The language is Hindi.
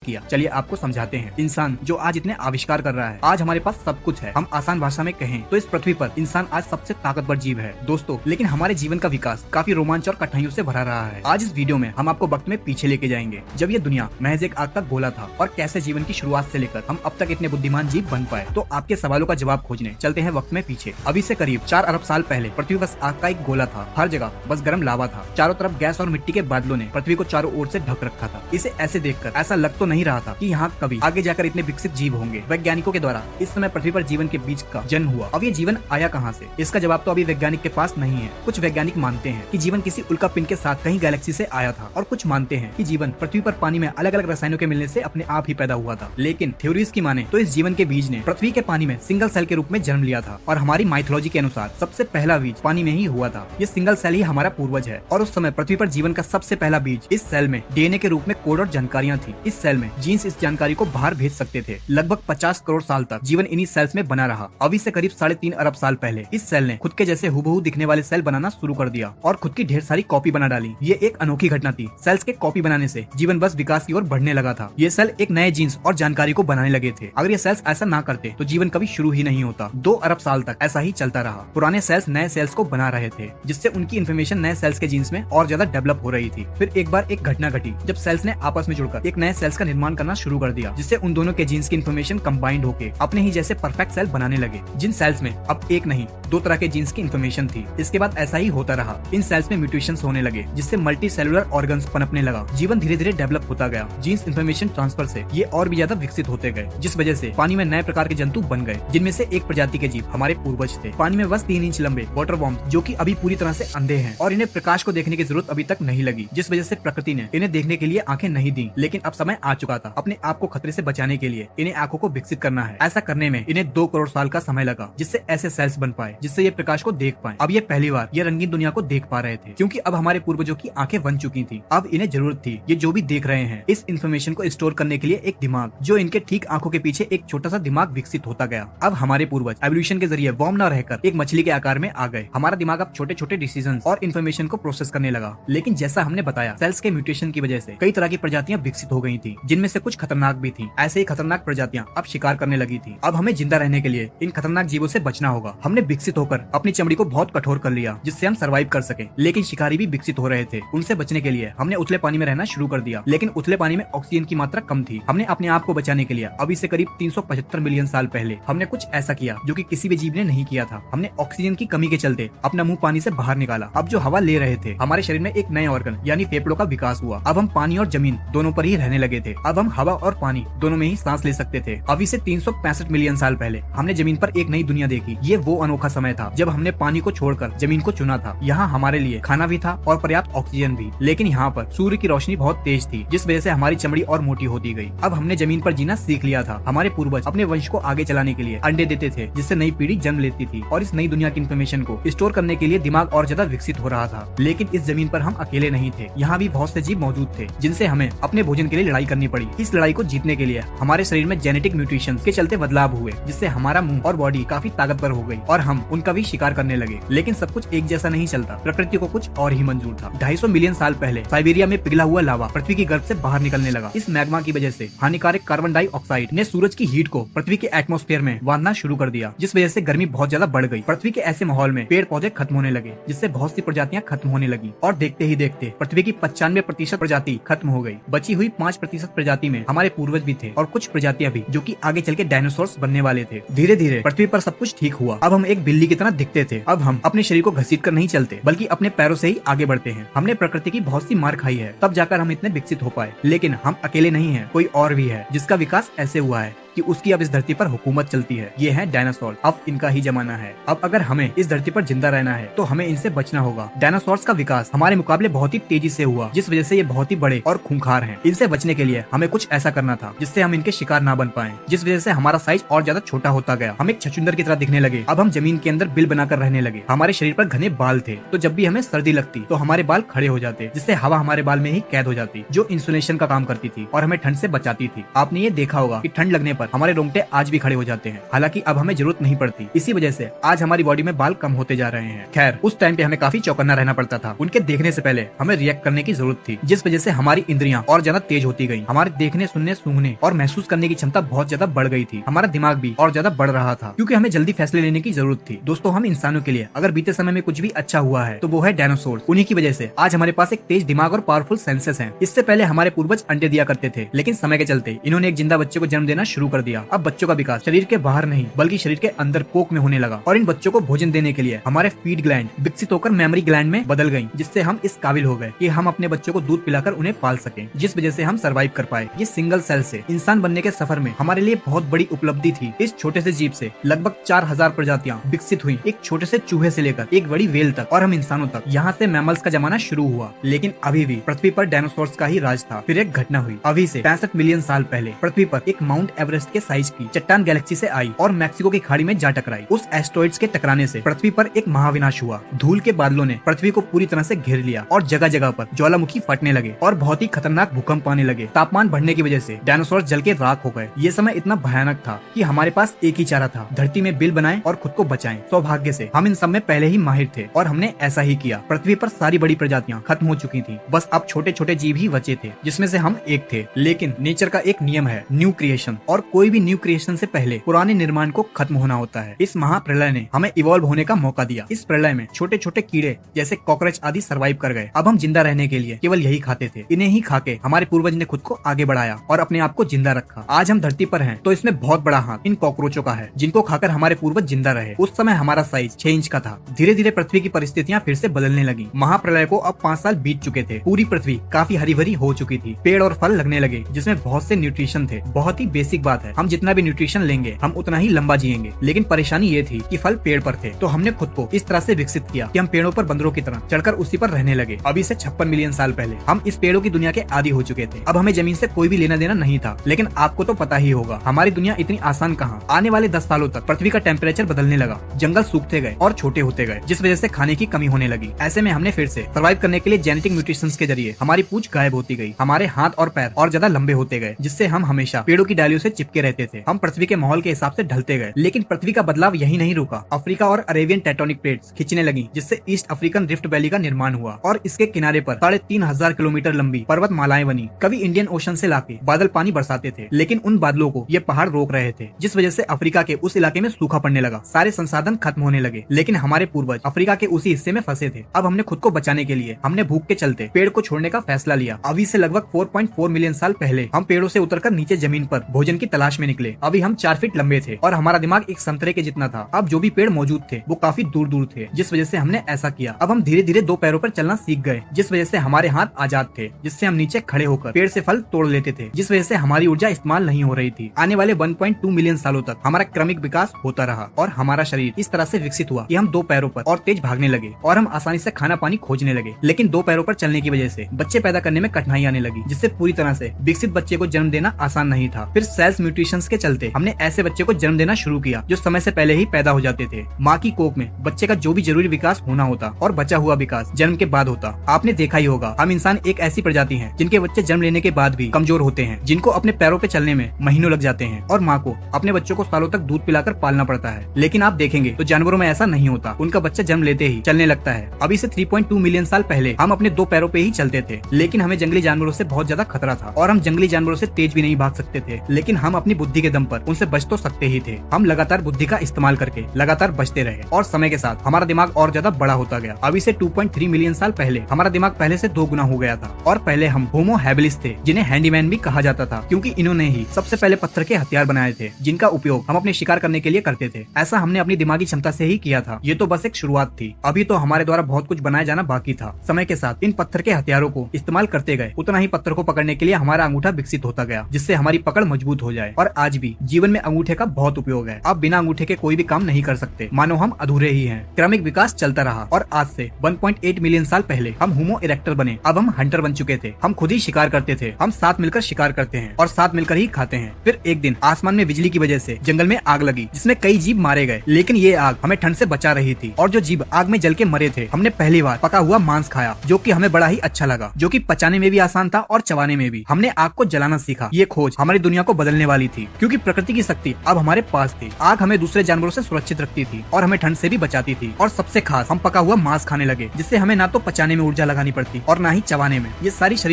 किया। चलिए आपको समझाते हैं। इंसान जो आज इतने आविष्कार कर रहा है, आज हमारे पास सब कुछ है। हम आसान भाषा में कहें तो इस पृथ्वी पर इंसान आज सबसे ताकतवर जीव है दोस्तों। लेकिन हमारे जीवन का विकास काफी रोमांच और कठिनाइयों से भरा रहा है। आज इस वीडियो में हम आपको वक्त में पीछे लेके जाएंगे, जब ये दुनिया महज एक आग का गोला था और कैसे जीवन की शुरुआत से लेकर हम अब तक इतने बुद्धिमान जीव बन पाए। तो आपके सवालों का जवाब खोजने चलते हैं वक्त में पीछे। अभी से करीब 4 अरब साल पहले पृथ्वी बस आग का एक गोला था। हर जगह बस गर्म लावा था। चारों तरफ गैस और मिट्टी के बादलों ने पृथ्वी को चारों ओर से ढक रखा था। इसे ऐसे देखकर ऐसा लग तो नहीं रहा था कि यहाँ कभी आगे जाकर इतने विकसित जीव होंगे। वैज्ञानिकों के द्वारा इस समय पृथ्वी पर जीवन के बीज का जन्म हुआ। अब ये जीवन आया कहाँ से, इसका जवाब तो अभी वैज्ञानिक के पास नहीं है। कुछ वैज्ञानिक मानते हैं कि जीवन किसी उल्कापिंड के साथ कहीं गैलेक्सी से आया था, और कुछ मानते हैं कि जीवन पृथ्वी पर पानी में अलग अलग रसायनों के मिलने से अपने आप ही पैदा हुआ था। लेकिन थ्योरीज की माने तो इस जीवन के बीज ने पृथ्वी के पानी में सिंगल सेल के रूप में जन्म लिया था, और हमारी माइथोलॉजी के अनुसार सबसे पहला बीज पानी में ही हुआ था। ये सिंगल सेल ही हमारा पूर्वज है, और उस समय पृथ्वी पर जीवन का सबसे पहला बीज इस सेल में डीएनए के रूप में कोड और जानकारियां थी। इस सेल में जीन्स इस जानकारी को बाहर भेज सकते थे। लगभग 50 करोड़ साल तक जीवन इन्हीं सेल्स में बना रहा। अभी से करीब 3.5 अरब साल पहले इस सेल ने खुद के जैसे हुबहू दिखने वाले सेल बनाना शुरू कर दिया और खुद की ढेर सारी कॉपी बना डाली। ये एक अनोखी घटना थी। सेल्स के कॉपी बनाने से जीवन बस विकास की ओर बढ़ने लगा था। ये सेल एक नए जीन्स और जानकारी को बनाने लगे थे। अगर ये सेल्स ऐसा ना करते तो जीवन कभी शुरू ही नहीं होता। 2 अरब साल तक ऐसा ही चलता रहा। पुराने सेल्स नए सेल्स को बना रहे थे, जिससे उनकी इन्फॉर्मेशन नए सेल्स के जीन्स में और ज्यादा डेवलप हो रही थी। फिर एक बार एक घटना घटी जब सेल्स ने आपस में जुड़कर एक नए सेल्स का निर्माण करना शुरू कर दिया, जिससे उन दोनों के जीन्स की इन्फॉर्मेशन कंबाइंड होके अपने ही जैसे परफेक्ट सेल बनाने लगे। जिन सेल्स में अब एक नहीं 2 तरह के जीन्स की इन्फॉर्मेशन थी। इसके बाद ऐसा ही होता रहा। इन सेल्स में म्यूटेशंस होने लगे, जिससे मल्टी सेलुलर ऑर्गन्स पनपने लगा। जीवन धीरे धीरे डेवलप होता गया। जीन्स इन्फॉर्मेशन ट्रांसफर से ये और भी ज्यादा विकसित होते गए, जिस वजह से पानी में नए प्रकार के जंतु बन गए, जिनमें से एक प्रजाति के जीव हमारे पूर्वज थे। पानी में बस 3 इंच लंबे वाटर वॉर्म, जो कि अभी पूरी तरह से अंधे हैं और इन्हें प्रकाश को देखने की जरूरत अभी तक नहीं लगी, जिस वजह से प्रकृति ने इन्हें देखने के लिए आंखें नहीं दी। लेकिन अब समय आ चुका था। अपने आप को खतरे से बचाने के लिए इन्हें आंखों को विकसित करना है। ऐसा करने में इन्हें 2 करोड़ साल का समय लगा, जिससे ऐसे सेल्स बन पाए जिससे ये प्रकाश को देख पाए। अब ये पहली बार ये रंगीन दुनिया को देख पा रहे थे, क्योंकि अब हमारे पूर्वजों की आंखें बन चुकी थी। अब इन्हें जरूरत थी ये जो भी देख रहे हैं इस इन्फॉर्मेशन को स्टोर करने के लिए एक दिमाग, जो इनके ठीक आंखों के पीछे एक छोटा सा दिमाग विकसित होता गया। अब हमारे पूर्वज एवोल्यूशन के जरिए वॉर्म न रहकर एक मछली के आकार में आ गए। हमारा दिमाग अब छोटे छोटे डिसीजन और इन्फॉर्मेशन को प्रोसेस करने लगा। लेकिन जैसा हमने बताया, सेल्स के म्यूटेशन की वजह से कई तरह की प्रजातियां विकसित हो गई थी, जिनमें से कुछ खतरनाक भी थी। ऐसे ही खतरनाक प्रजातियां अब शिकार करने लगी थी। अब हमें जिंदा रहने के लिए इन खतरनाक जीवों से बचना होगा। हमने विकसित होकर अपनी चमड़ी को बहुत कठोर कर लिया, जिससे हम सर्वाइव कर सके। लेकिन शिकारी भी विकसित हो रहे थे। उनसे बचने के लिए हमने उथले पानी में रहना शुरू कर दिया। लेकिन उथले पानी में ऑक्सीजन की मात्रा कम थी। हमने अपने आप को बचाने के लिए अभी से करीब 375 मिलियन साल पहले हमने कुछ ऐसा किया जो कि किसी भी जीव ने नहीं किया था। हमने ऑक्सीजन की कमी के चलते अपना मुंह पानी से बाहर निकाला। अब जो हवा ले रहे थे, हमारे शरीर में एक नए ऑर्गन यानी फेफड़ों का विकास हुआ। अब हम पानी और जमीन दोनों पर ही रहने लगे थे। अब हम हवा और पानी दोनों में ही सांस ले सकते थे। अभी से 365 मिलियन साल पहले हमने जमीन पर एक नई दुनिया देखी। ये वो अनोखा समय था जब हमने पानी को छोड़कर जमीन को चुना था। यहाँ हमारे लिए खाना भी था और पर्याप्त ऑक्सीजन भी। लेकिन यहाँ पर सूर्य की रोशनी बहुत तेज थी, जिस वजह से हमारी चमड़ी और मोटी होती गई। अब हमने जमीन पर जीना सीख लिया था। हमारे पूर्वज अपने वंश को आगे चलाने के लिए अंडे देते थे, जिससे नई पीढ़ी जन्म लेती थी, और इस नई दुनिया की इन्फॉर्मेशन को स्टोर करने के लिए दिमाग और ज्यादा विकसित हो रहा था। लेकिन इस जमीन पर हम अकेले नहीं थे। यहाँ भी बहुत से जीव मौजूद थे, जिनसे हमें अपने भोजन के लिए लड़ाई करनी पड़ी। इस लड़ाई को जीतने के लिए हमारे शरीर में जेनेटिक म्यूटेशन के चलते बदलाव हुए, जिससे हमारा मुंह और बॉडी काफी ताकतवर हो गई और हम उनका भी शिकार करने लगे। लेकिन सब कुछ एक जैसा नहीं चलता। प्रकृति को कुछ और ही मंजूर था। 250 मिलियन साल पहले साइबेरिया में पिघला हुआ लावा पृथ्वी की गर्भ से बाहर निकलने लगा। इस मैग्मा की वजह से हानिकारक कार्बन डाइऑक्साइड ने सूरज की हीट को पृथ्वी के एटमॉस्फेयर में बांधना शुरू कर दिया, जिस वजह से गर्मी बहुत ज्यादा बढ़ गई। पृथ्वी के ऐसे माहौल में पेड़ पौधे खत्म होने लगे, जिससे बहुत सी प्रजातियां खत्म होने लगी, और देखते ही देखते पृथ्वी की 95% प्रजाति खत्म हो गई। बची हुई 5% प्रजाति में हमारे पूर्वज भी थे, और कुछ प्रजातियां भी जो कि आगे चल के डायनासोर्स बनने वाले थे। धीरे धीरे पृथ्वी पर सब कुछ ठीक हुआ। अब हम एक बिल्ली की तरह दिखते थे। अब हम अपने शरीर को घसीट कर नहीं चलते, बल्कि अपने पैरों से ही आगे बढ़ते हैं। हमने प्रकृति की बहुत सी मार खाई है, तब जाकर हम इतने विकसित हो पाए। लेकिन हम अकेले नहीं हैं, कोई और भी है जिसका विकास ऐसे हुआ है कि उसकी अब इस धरती पर हुकूमत चलती है। ये है डायनासोर। अब इनका ही जमाना है। अब अगर हमें इस धरती पर जिंदा रहना है तो हमें इनसे बचना होगा। डायनासोर्स का विकास हमारे मुकाबले बहुत ही तेजी से हुआ, जिस वजह से ये बहुत ही बड़े और खूंखार हैं। इनसे बचने के लिए हमें कुछ ऐसा करना था जिससे हम इनके शिकार ना बन पाए, जिस वजह से हमारा साइज और ज्यादा छोटा होता गया। हम एक छछूंदर की तरह दिखने लगे। अब हम जमीन के अंदर बिल बनाकर रहने लगे। हमारे शरीर पर घने बाल थे, तो जब भी हमें सर्दी लगती तो हमारे बाल खड़े हो जाते, जिससे हवा हमारे बाल में ही कैद हो जाती, जो इंसुलेशन का काम करती थी और हमें ठंड से बचाती थी। आपने ये देखा होगा कि ठंड लगने पर हमारे रोंगटे आज भी खड़े हो जाते हैं, हालांकि अब हमें जरूरत नहीं पड़ती। इसी वजह से आज हमारी बॉडी में बाल कम होते जा रहे हैं। खैर, उस टाइम पे हमें काफी चौकन्ना रहना पड़ता था। उनके देखने से पहले हमें रिएक्ट करने की जरूरत थी, जिस वजह से हमारी इंद्रियां और ज्यादा तेज होती गई। हमारे देखने, सुनने, सूंघने और महसूस करने की क्षमता बहुत ज्यादा बढ़ गई थी। हमारा दिमाग भी और ज्यादा बढ़ रहा था, क्योंकि हमें जल्दी फैसले लेने की जरूरत थी। दोस्तों, हम इंसानों के लिए अगर बीते समय में कुछ भी अच्छा हुआ है तो वो है डायनासोर। उन्हीं की वजह से आज हमारे पास एक तेज दिमाग और पावरफुल सेंसेस हैं। इससे पहले हमारे पूर्वज अंडे दिया करते थे, लेकिन समय के चलते इन्होंने एक जिंदा बच्चे को जन्म देना शुरू कर दिया। अब बच्चों का विकास शरीर के बाहर नहीं बल्कि शरीर के अंदर कोख में होने लगा, और इन बच्चों को भोजन देने के लिए हमारे फीड ग्लैंड विकसित होकर मेमोरी ग्लैंड में बदल गयी, जिससे हम इस काबिल हो गए कि हम अपने बच्चों को दूध पिलाकर उन्हें पाल सकें, जिस वजह से हम सर्वाइव कर पाए। ये सिंगल सेल से इंसान बनने के सफर में हमारे लिए बहुत बड़ी उपलब्धि थी। इस छोटे से जीव से लगभग 4000 प्रजातियां विकसित हुई, एक छोटे से चूहे से लेकर एक बड़ी वेल तक और हम इंसानों तक। यहाँ से मैमल्स का जमाना शुरू हुआ, लेकिन अभी भी पृथ्वी पर डायनासोर्स का ही राज था। फिर एक घटना हुई। अभी से 65 मिलियन साल पहले पृथ्वी पर एक माउंट एवरेस्ट के साइज की चट्टान गैलेक्सी से आई और मैक्सिको की खाड़ी में जा टकराई। उस एस्टेरॉइड्स के टकराने से पृथ्वी पर एक महाविनाश हुआ। धूल के बादलों ने पृथ्वी को पूरी तरह से घेर लिया और जगह जगह पर ज्वालामुखी फटने लगे और बहुत ही खतरनाक भूकंप आने लगे। तापमान बढ़ने की वजह से डायनासोर जल के राख हो गए। ये समय इतना भयानक था कि हमारे पास एक ही चारा था, धरती में बिल बनाएं और खुद को बचाएं। सौभाग्य से हम इन सब में पहले ही माहिर थे और हमने ऐसा ही किया। पृथ्वी पर सारी बड़ी प्रजातियां खत्म हो चुकी थी, बस अब छोटे छोटे जीव ही बचे थे, जिसमें से हम एक थे। लेकिन नेचर का एक नियम है, न्यू क्रिएशन, और कोई भी न्यू क्रिएशन से पहले पुराने निर्माण को खत्म होना होता है। इस महाप्रलय ने हमें इवॉल्व होने का मौका दिया। इस प्रलय में छोटे छोटे कीड़े जैसे कॉकरोच आदि सर्वाइव कर गए। अब हम जिंदा रहने के लिए केवल यही खाते थे। इन्हें ही खाके हमारे पूर्वज ने खुद को आगे बढ़ाया और अपने आप को जिंदा रखा। आज हम धरती पर हैं तो इसमें बहुत बड़ा हाथ इन कॉकरोचों का है, जिनको खाकर हमारे पूर्वज जिंदा रहे। उस समय हमारा साइज 6 इंच का था। धीरे धीरे पृथ्वी की परिस्थितियां फिर से बदलने लगी। महाप्रलय को अब 5 साल बीत चुके थे। पूरी पृथ्वी काफी हरी भरी हो चुकी थी। पेड़ और फल लगने लगे, जिसमें बहुत से न्यूट्रिशन थे। बहुत ही बेसिक बात है, हम जितना भी न्यूट्रिशन लेंगे हम उतना ही लंबा जिएंगे। लेकिन परेशानी ये थी कि फल पेड़ पर थे, तो हमने खुद को इस तरह से विकसित किया कि हम पेड़ों पर बंदरों की तरह चढ़कर उसी पर रहने लगे। अभी से 56 मिलियन साल पहले हम इस पेड़ों की दुनिया के आदी हो चुके थे। अब हमें जमीन से कोई भी लेना देना नहीं था। लेकिन आपको तो पता ही होगा, हमारी दुनिया इतनी आसान कहाँ। आने वाले 10 सालों तक पृथ्वी का टेम्परेचर बदलने लगा, जंगल सूखते गए और छोटे होते गए, जिस वजह से खाने की कमी होने लगी। ऐसे में हमने फिर से सर्वाइव करने के लिए जेनेटिक म्यूटेशंस के जरिए हमारी पूंछ गायब होती गई, हमारे हाथ और पैर और ज्यादा लंबे होते गए, जिससे हम हमेशा पेड़ों की डालियों से चिपके रहते थे। हम पृथ्वी के माहौल के हिसाब से ढलते गए। लेकिन पृथ्वी का बदलाव यही नहीं रुका। अफ्रीका और अरेबियन टेक्टोनिक प्लेट्स खिंचने लगी, जिससे ईस्ट अफ्रीकन रिफ्ट वैली का निर्माण हुआ और इसके किनारे पर 3500 किलोमीटर लंबी पर्वत मालाएं बनी। कभी इंडियन ओशन से लाके बादल पानी बरसाते थे, लेकिन उन बादलों को ये पहाड़ रोक रहे थे, जिस वजह से अफ्रीका के उस इलाके में सूखा पड़ने लगा। सारे संसाधन खत्म होने लगे। लेकिन हमारे पूर्वज अफ्रीका के उसी हिस्से में फंसे थे। अब हमने खुद को बचाने के लिए हमने भूख के चलते पेड़ को छोड़ने का फैसला लिया। अभी से लगभग 4.4 मिलियन साल पहले हम पेड़ों से उतरकर नीचे जमीन पर भोजन की तलाश में निकले। अभी हम 4 फीट लंबे थे और हमारा दिमाग एक संतरे के जितना था। अब जो भी पेड़ मौजूद थे वो काफी दूर दूर थे, जिस वजह से हमने ऐसा किया। अब हम धीरे धीरे 2 पैरों पर चलना सीख गए, जिस वजह से हमारे हाथ आजाद थे, जिससे हम नीचे खड़े होकर पेड़ से फल तोड़ लेते थे, जिस वजह से हमारी ऊर्जा इस्तेमाल नहीं हो रही थी। आने वाले 1.2 मिलियन सालों तक हमारा क्रमिक विकास होता रहा और हमारा शरीर इस तरह से विकसित हुआ कि हम 2 पैरों पर और तेज भागने लगे और हम आसानी से खाना पानी खोजने लगे। लेकिन 2 पैरों पर चलने की वजह से बच्चे पैदा करने में कठिनाई आने लगी, जिससे पूरी तरह से विकसित बच्चे को जन्म देना आसान नहीं था। फिर सेल्स म्यूटेशंस के चलते हमने ऐसे बच्चे को जन्म देना शुरू किया जो समय से पहले ही पैदा हो जाते थे। माँ की कोख में बच्चे का जो भी जरूरी विकास होना होता और बचा हुआ विकास जन्म के बाद होता। आपने देखा ही होगा, हम इंसान एक ऐसी प्रजाति हैं जिनके बच्चे जन्म लेने के बाद भी कमजोर होते हैं, जिनको अपने पैरों पे चलने में महीनों लग जाते हैं और माँ को अपने बच्चों को सालों तक दूध पिलाकर पालना पड़ता है। लेकिन आप देखेंगे तो जानवरों में ऐसा नहीं होता, उनका बच्चा जन्म लेते ही चलने लगता है। अभी से 3.2 मिलियन साल पहले हम अपने 2 पैरों पे ही चलते थे, लेकिन हमें जंगली जानवरों से बहुत ज्यादा खतरा था और हम जंगली जानवरों से तेज भी नहीं भाग सकते थे। लेकिन हम अपनी बुद्धि के दम पर उनसे बच तो सकते ही थे। हम लगातार बुद्धि का इस्तेमाल करके लगातार बचते रहे और समय के साथ हमारा दिमाग और ज्यादा बड़ा होता गया। अभी से 2.3 मिलियन साल पहले हमारा दिमाग पहले से 2 गुना हो गया था और पहले हम होमो हैबिलिस थे, जिन्हें हैंडीमैन भी कहा जाता था, क्योंकि इन्होंने ही सबसे पहले पत्थर के हथियार बनाए थे, जिनका उपयोग हम अपने शिकार करने के लिए करते थे। ऐसा हमने अपनी दिमागी क्षमता से ही किया था। ये तो बस एक शुरुआत थी, अभी तो हमारे द्वारा बहुत कुछ बनाया जाना बाकी था। समय के साथ इन पत्थर के हथियारों को इस्तेमाल करते गए, उतना ही पत्थर को पकड़ने के लिए हमारा अंगूठा विकसित होता गया, जिससे हमारी पकड़ मजबूत हो जाए। और आज भी जीवन में अंगूठे का बहुत उपयोग है। अब बिना अंगूठे के कोई भी काम नहीं कर सकते, मानो हम अधूरे ही हैं। क्रमिक विकास चलता रहा और आज से 1.8 मिलियन साल पहले हम होमो इरेक्टर बने। अब हम हंटर बन चुके थे। हम खुद ही शिकार करते थे। हम साथ मिलकर शिकार करते हैं और साथ मिलकर ही खाते हैं। फिर एक दिन आसमान में बिजली की वजह से जंगल में आग लगी, जिसमें कई जीव मारे गए। लेकिन ये आग हमें ठंड से बचा रही थी और जो जीव आग में जल के मरे थे, हमने पहली बार पका हुआ मांस खाया, जो कि हमें बड़ा ही अच्छा लगा, जो कि पचाने में भी आसान था और चबाने में भी। हमने आग को जलाना सीखा। ये खोज हमारी दुनिया को बदलने वाली थी, क्योंकि प्रकृति की शक्ति अब हमारे पास थी। आग हमें दूसरे जानवरों से सुरक्षित रखती थी और हमें ठंड से भी बचाती थी। और सबसे खास, हम पका हुआ मांस खाने लगे, जिससे हमें ना तो पचाने में ऊर्जा लगानी पड़ती और ना ही चबाने में। ये सारी शरीर